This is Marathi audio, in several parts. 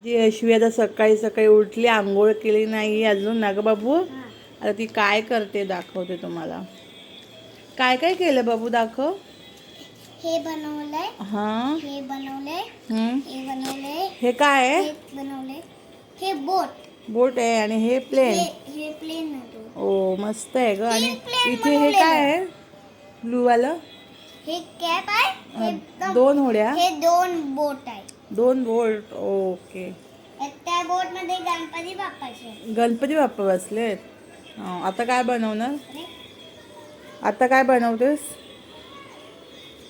जी अश्वी आता सकाळी सकाळी उठली, आंघोळ केली नाही अजून ना ग बाबू. आता ती काय करते दाखवते तुम्हाला. काय काय केलं बाबू, दाखव. हे बनवलंय, हां, हे बनवलंय, हे बनवलंय, हे काय आहे? हे बनवलंय, हे बोट बोट आहे आणि हे प्लेन. हे प्लेन आहे. ओ मस्त आहे ग. आणि प्लेन इथे हे काय आहे ब्लू वालं? हे कॅप आहे, हे दोन होड्या, हे दोन बोट आहे. दोन बोट. ओके. त्या बोट मध्ये गणपती बाप्पाचे. गणपती बाप्पा बसलेत. आता काय बनवणार? अरे, आता काय बनवतेस?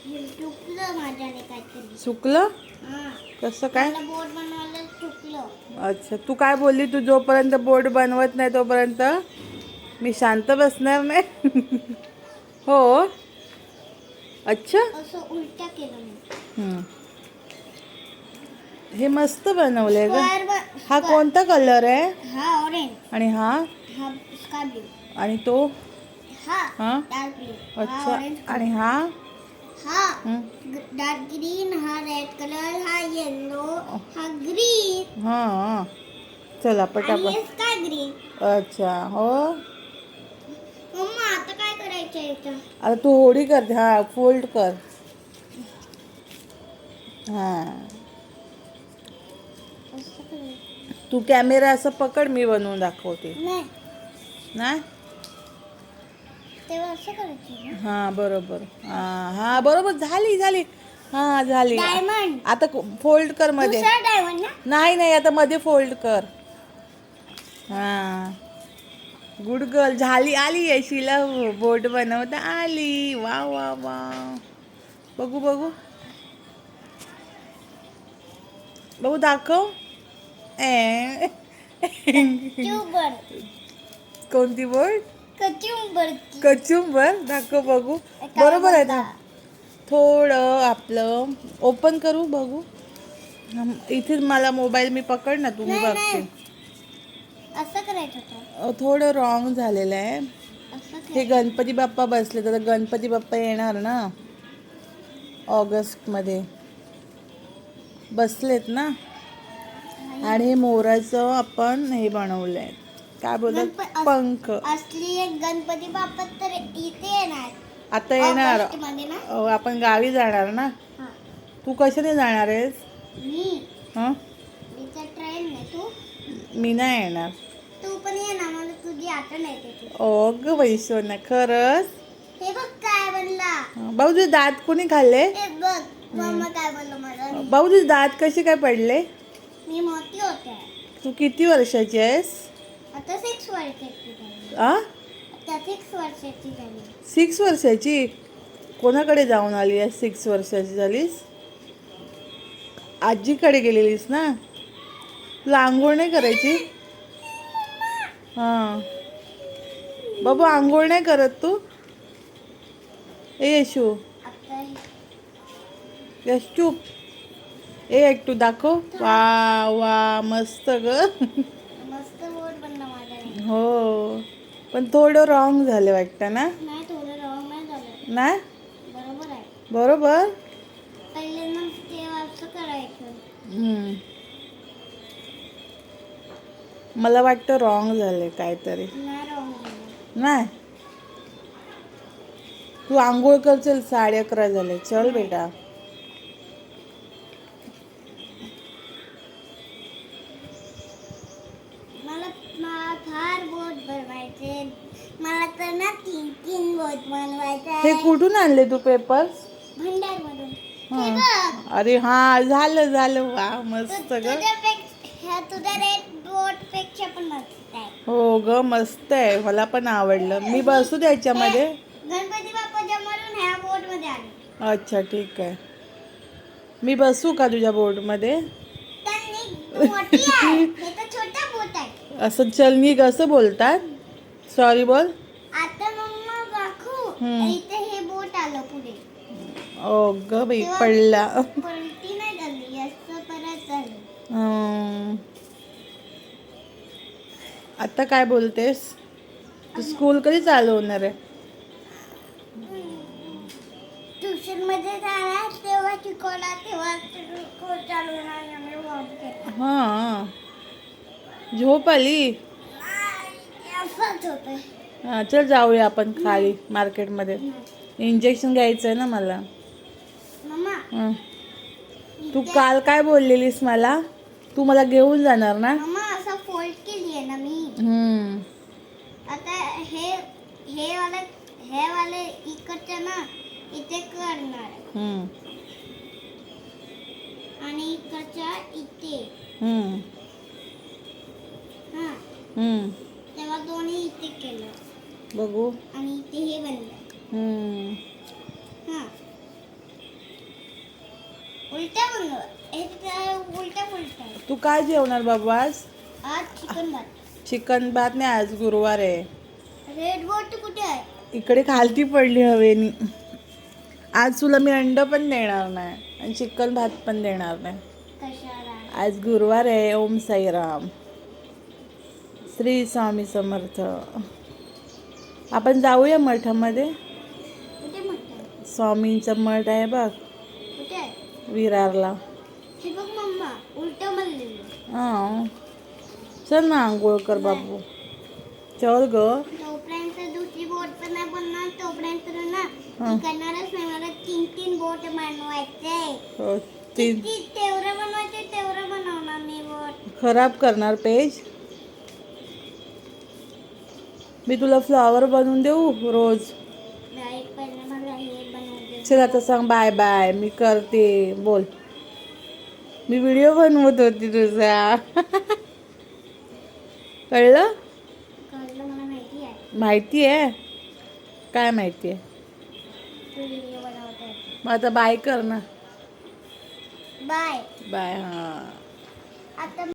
हे चुकलं माझ्याने काहीतरी. चुकलं? हां, कसं काय? मला बोट बनवायला चुकलं. अच्छा, तू काय बोलली? तू जोपर्यंत बोर्ड बनवत नाही तोपर्यंत मी शांत बसणार नाही. हो. अच्छा. असं उलटा केलं मी. हे मस्त बनवलंय ग. हा स्क्वेअर कोणता कलर आहे? हा ऑरेंज, आणि हा? हा स्काय ब्लू, आणि तो? हा हा, डार्क ब्लू, हा अच्छा. ऑरेंज, आणि हा? हा हं. डार्क ग्रीन, हा रेड कलर, हा येलो, हा ग्रीन हा, चला आणि पटापट. हे स्काय ग्रीन. अच्छा, हो. मम्मा आता काय करायचं याचं? आता तू होडी करते. हा, फोल्ड कर. हा, असं करायचं तू कॅमेरा असं पकड, मी बनवून दाखवते. नाही, नाही, तेव्हा असं करायचं ना. हा बरोबर. हा बरोबर, झाली झाली. हा झाली. डायमंड, आता फोल्ड कर मध्ये. दुसरा डायमंड ना. नाही नाही, आता मध्ये फोल्ड कर. हा, गुड गर्ल. झाली. आली यशीला बोट बनवता आली. वा वा वा. बघू बघू बघू, दाखव. ए कचुंबर, कोणती बोट? कचुंबर, कचुंबर. दाखव बघू. काय बरोबर आहे बोलता? ना. थोडं आपलं ओपन करू बघू. इथे मला मोबाईल मी पकड ना, तुम्ही नाही बघते. नाही, असं करायचं होतं. थोडं रॉंग झालेलं आहे. असं हे गणपती बाप्पा बसले, तर गणपती बाप्पा येणार ना ऑगस्टमध्ये. बसलेत ना. आणि हे मोराचं आपण हे बनवलं आहे, काय बोलतात, पंख. असली एक गणपती बाप्पा तर इथे येणार. आता येणार. ऑगस्टमध्ये ना. आपण गावी जाणार ना. हा. तू कशाने जाणार आहेस? मी हं? मी तर ट्रेन नाही. तू मी नाही येणार. तू पण ये ना, मला तुझी आठवण येते. ओ ग वैशोना, खरंच. हे बघ काय बनला. भाऊ, तुझे दात कोणी खाल्ले? हे बघ मम्मा काय बोललो मला. भाऊ, तुझे दात कसे काय पडले? मी मोठी होते. तू किती वर्षाची आहेस? आता 6 वर्षाची झाली. आता 6 वर्षाची झाली. 6 वर्षाची? कोणाकडे जाऊन आली आहे 6 वर्षाची झालीस? आजीकडे गेलेलीस ना. तुला आंघोळ नाही करायची? हां बाबू, आंघोळ नाही करत तू? ए यशू, आता यश चूप. ए एकटू दाखव. वा वा, मस्त ग. मस्त बोट बनला माझ्याने. हो, पण थोडं रॉंग झालं वाटतं ना. नाही, थोडं रॉंग नाही झालं. नाही, बरोबर आहे. बरोबर. पहिले मग ते असं करायचं. मला वाटतं रॉंग झाले काहीतरी. नाही रॉंग झालं. नाही, तू आंघोळ कर. चल, 11:30 झाले. चल बेटा. मला फार बोट बनवायचे. मला तर ना 3 बोट बनवायचे. हे कुठून आणले तू पेपर्स? भंडारमधून. हे हां. बघ. अरे हा, झालं झालं. वा, मस्त ग. तुझ्या रेड बोट पेक्षा पण मस्त आहे. हो ग, मस्त आहे. मला पण आवडलं. मी बसू त्याच्यामध्ये? गणपती बाप्पा जन्मून ह्या बोट मध्ये आले. अच्छा, ठीक आहे. मी बसू का तुझ्या बोटमध्ये? त्यांनी मोठी आहे, हे तर छोटा बोट आहे. असं चल निघ असं बोलतात? सॉरी बोल. आता मम्मा दाखवू. इथे हे बोट आलं पुढे. ओ ग बाई, पडला. पलटी नाही झाली, असं परत झालं. आता काय बोलतेस? स्कूल कधी चालू होणार आहे? ट्युशन मध्ये जाणार तेव्हा शिकवला तेव्हा कोर्स चालू होणार आम्ही बोलते. हां झोप आली. असंच होतं. हां चल जाऊया आपण खाली मार्केटमध्ये. इंजेक्शन घ्यायचं आहे ना मला. मम्मा हं. तू काल काय बोललेलीस मला? तू मला घेऊन जाणार ना? मम्मा असं फोल्ड केली आहे ना मी. हम्म. आता हे वाले इकडच्या ना इथे करणार हम्म. आणि इकडच्या इथे. हम्म. हा हम्म. तेव्हा दोन्ही इथे केलं बघू. आणि इथे हे बनलं. हम्म. हा उलट्या बनव उलट्या उलट्या. तू काय जेवणार बाबू आज? आज चिकन भात. चिकन भात नाही, आज गुरुवार आहे. रेड बोट कुठे आहे? इकडे खालती पडली हवेनी. आज तुला मी अंड पण देणार नाही आणि चिकन भात पण देणार नाही. कशाला? आज गुरुवार आहे. ओम साईराम, श्री स्वामी समर्थ. आपण जाऊया मठामध्ये. कुठे म्हटलं? स्वामींचं मठ आहे बघ कुठे आहे? विरारला. हे बघ मम्मा उलटं बनलेलं. हां चल ना आंघोळ कर बाबू. चल ग. तोपर्यंत दुसरी बोट पण नाही बनणार तोपर्यंत ना हा. मी करणारच नाही. मला 3 बोट बनवायचे. हो, ती तेवढं बनवायचे तेवढं बनवणार मी बोट. खराब करणार पेज. मी तुला फ्लॉवर बनवून देऊ रोज. नाही पहिले मला हे बनवू दे. चल आता सांग बाय बाय. मी करते बोल. मी व्हिडिओ बनवत होती तुझा. कळलं? कळलं मला माहिती आहे. माहिती आहे. काय माहिती आहे? तू व्हिडिओ बनवत आहे. मग आता बाय कर ना. बाय. बाय. हां आता